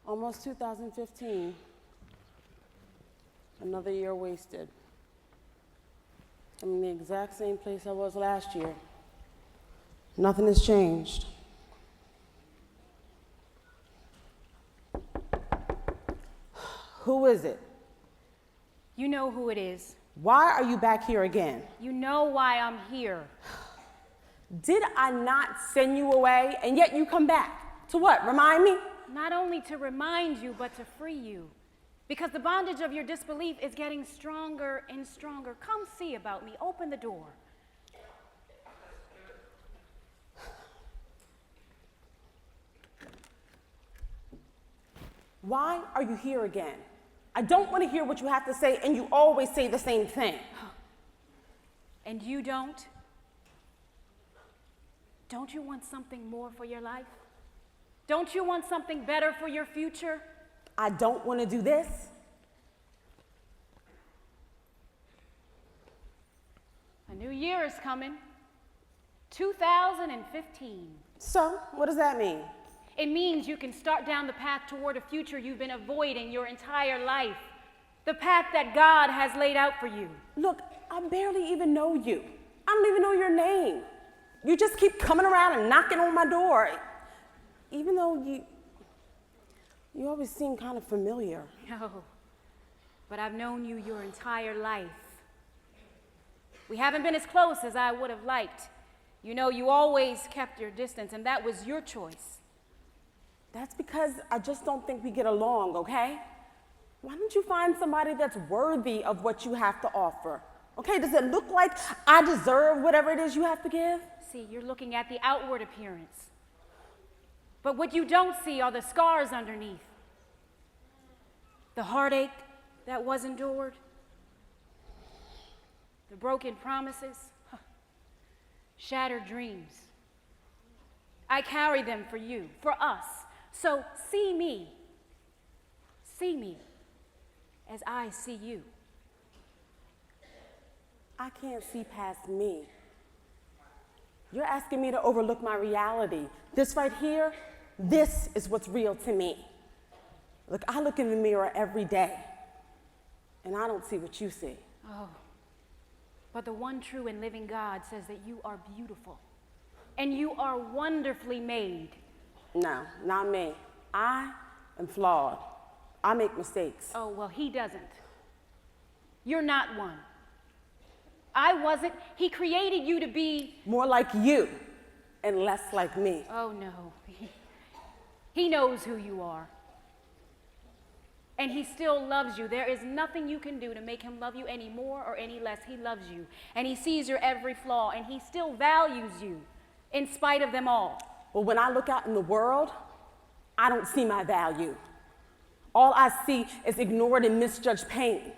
Almost 2015. Another year wasted. I'm in the exact same place I was last year. Nothing has changed. Who is it? You know who it is. Why are you back here again? You know why I'm here. Did I not send you away, and yet you come back? To what, remind me? Not only to remind you, but to free you. Because the bondage of your disbelief is getting stronger and stronger. Come see about me. Open the door. Why are you here again? I don't want to hear what you have to say, and you always say the same thing. And you don't? Don't you want something more for your life? Don't you want something better for your future? I don't want to do this. A new year is coming. 2015. So, what does that mean? It means you can start down the path toward a future you've been avoiding your entire life. The path that God has laid out for you. Look, I barely even know you. I don't even know your name. You just keep coming around and knocking on my door. Even though you always seem kind of familiar. No, but I've known you your entire life. We haven't been as close as I would have liked. You know, you always kept your distance, and that was your choice. That's because I just don't think we get along, okay? Why don't you find somebody that's worthy of what you have to offer? Okay, does it look like I deserve whatever it is you have to give? See, you're looking at the outward appearance. But what you don't see are the scars underneath. The heartache that was endured. The broken promises. Shattered dreams. I carry them for you, for us. So see me as I see you. I can't see past me. You're asking me to overlook my reality. This right here, this is what's real to me. Look, I look in the mirror every day, and I don't see what you see. Oh, but the one true and living God says that you are beautiful, and you are wonderfully made. No, not me. I am flawed. I make mistakes. Oh, well, he doesn't. You're not one. I wasn't. He created you to be... more like you and less like me. Oh, no. He knows who you are. And he still loves you. There is nothing you can do to make him love you any more or any less. He loves you. And he sees your every flaw, and he still values you in spite of them all. Well, when I look out in the world, I don't see my value. All I see is ignored and misjudged pain.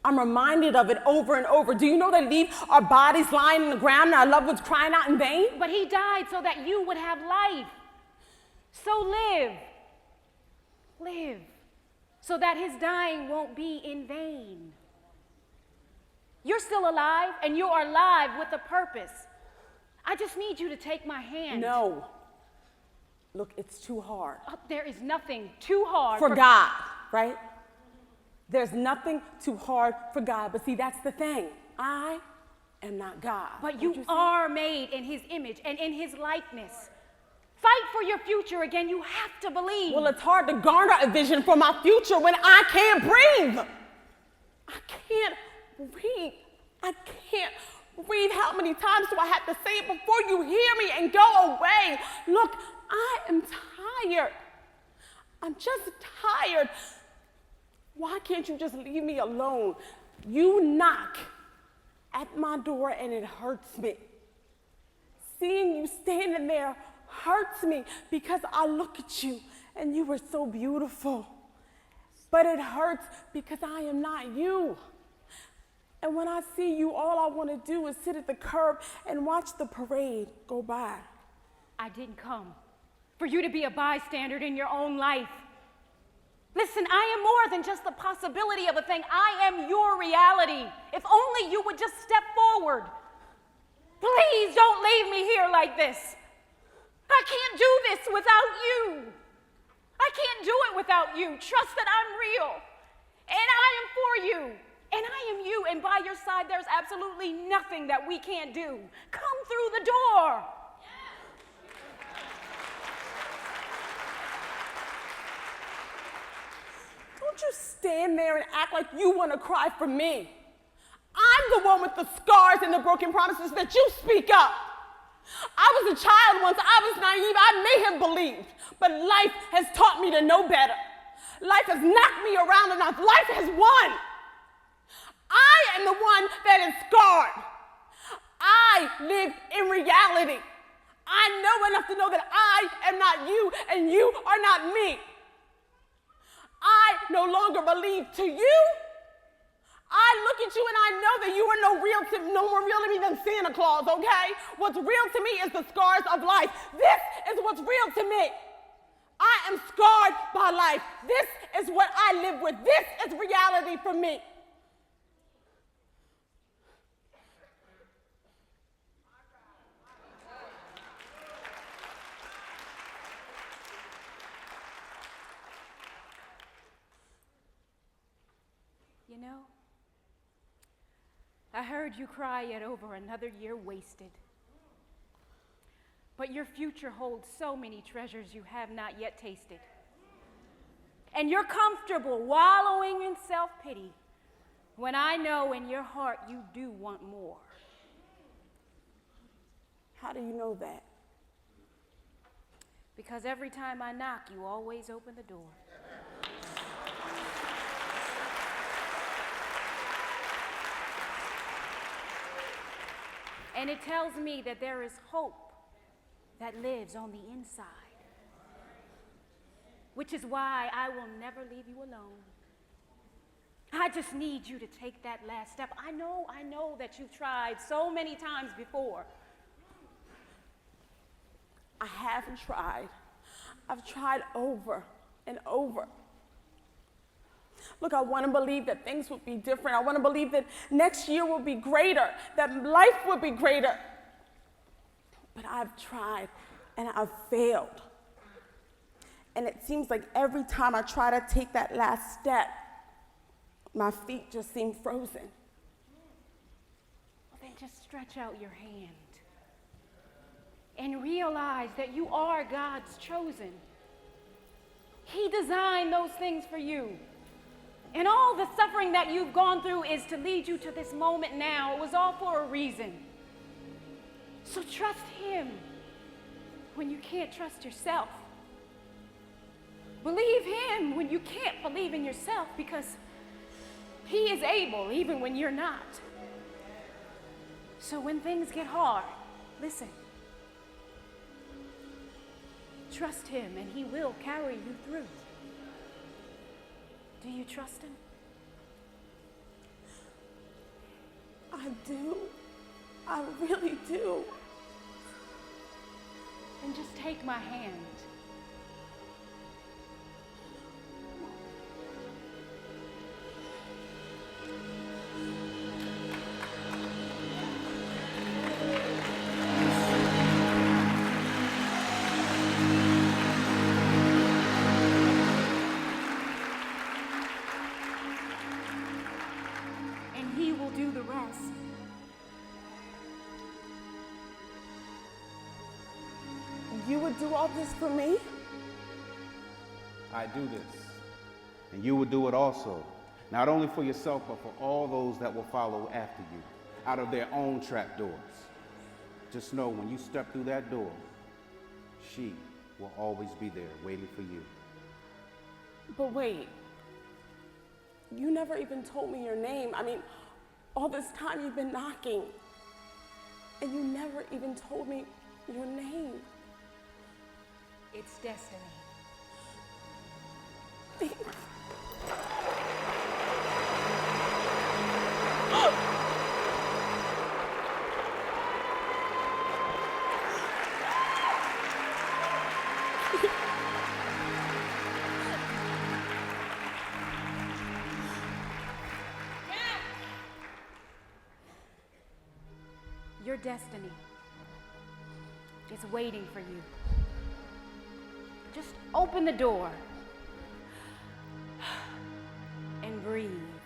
I'm reminded of it over and over. Do you know they leave our bodies lying on the ground and our loved ones crying out in vain? But he died so that you would have life. So live. Live. So that his dying won't be in vain. You're still alive, and you are alive with a purpose. I just need you to take my hand. No. Look, it's too hard. There is nothing too hard for God, right? There's nothing too hard for God. But see, that's the thing. I am not God. But you are made in his image and in his likeness. Fight for your future again. You have to believe. Well, it's hard to garner a vision for my future when I can't breathe. I can't breathe. I can't breathe. How many times do I have to say it before you hear me and go away? Look, I am tired. I'm just tired. Why can't you just leave me alone? You knock at my door and it hurts me. Seeing you standing there hurts me because I look at you and you were so beautiful. But it hurts because I am not you. And when I see you, all I want to do is sit at the curb and watch the parade go by. I didn't come for you to be a bystander in your own life. Listen, I am more than just the possibility of a thing. I am your reality. If only you would just step forward. Please don't leave me here like this. I can't do this without you. I can't do it without you. Trust that I'm real. And I am for you. And I am you. And by your side, there's absolutely nothing that we can't do. Come through the door. Don't you stand there and act like you want to cry for me. I'm the one with the scars and the broken promises that you speak up. I was a child once. I was naive. I may have believed. But life has taught me to know better. Life has knocked me around enough. Life has won. I am the one that is scarred. I live in reality. I know enough to know that I am not you and you are not me. I no longer believe to you. I look at you and I know that you are no more real to me than Santa Claus, okay? What's real to me is the scars of life. This is what's real to me. I am scarred by life. This is what I live with. This is reality for me. You know, I heard you cry yet over another year wasted. But your future holds so many treasures you have not yet tasted. And you're comfortable wallowing in self-pity when I know in your heart you do want more. How do you know that? Because every time I knock, you always open the door. And it tells me that there is hope that lives on the inside, which is why I will never leave you alone. I just need you to take that last step. I know that you've tried so many times before. I haven't tried. I've tried over and over. Look, I want to believe that things would be different. I want to believe that next year will be greater, that life will be greater. But I've tried and I've failed. And it seems like every time I try to take that last step, my feet just seem frozen. Well, then just stretch out your hand and realize that you are God's chosen. He designed those things for you. And all the suffering that you've gone through is to lead you to this moment now. It was all for a reason. So trust Him when you can't trust yourself. Believe Him when you can't believe in yourself, because He is able even when you're not. So when things get hard, listen. Trust Him and He will carry you through. Do you trust Him? I do. I really do. Then just take my hand. He will do the rest. You would do all this for me? I do this, and you will do it also, not only for yourself, but for all those that will follow after you, out of their own trap doors. Just know when you step through that door, she will always be there waiting for you. But wait, you never even told me your name. I mean, all this time you've been knocking, and you never even told me your name. It's destiny. Your destiny is waiting for you. Just open the door breathe.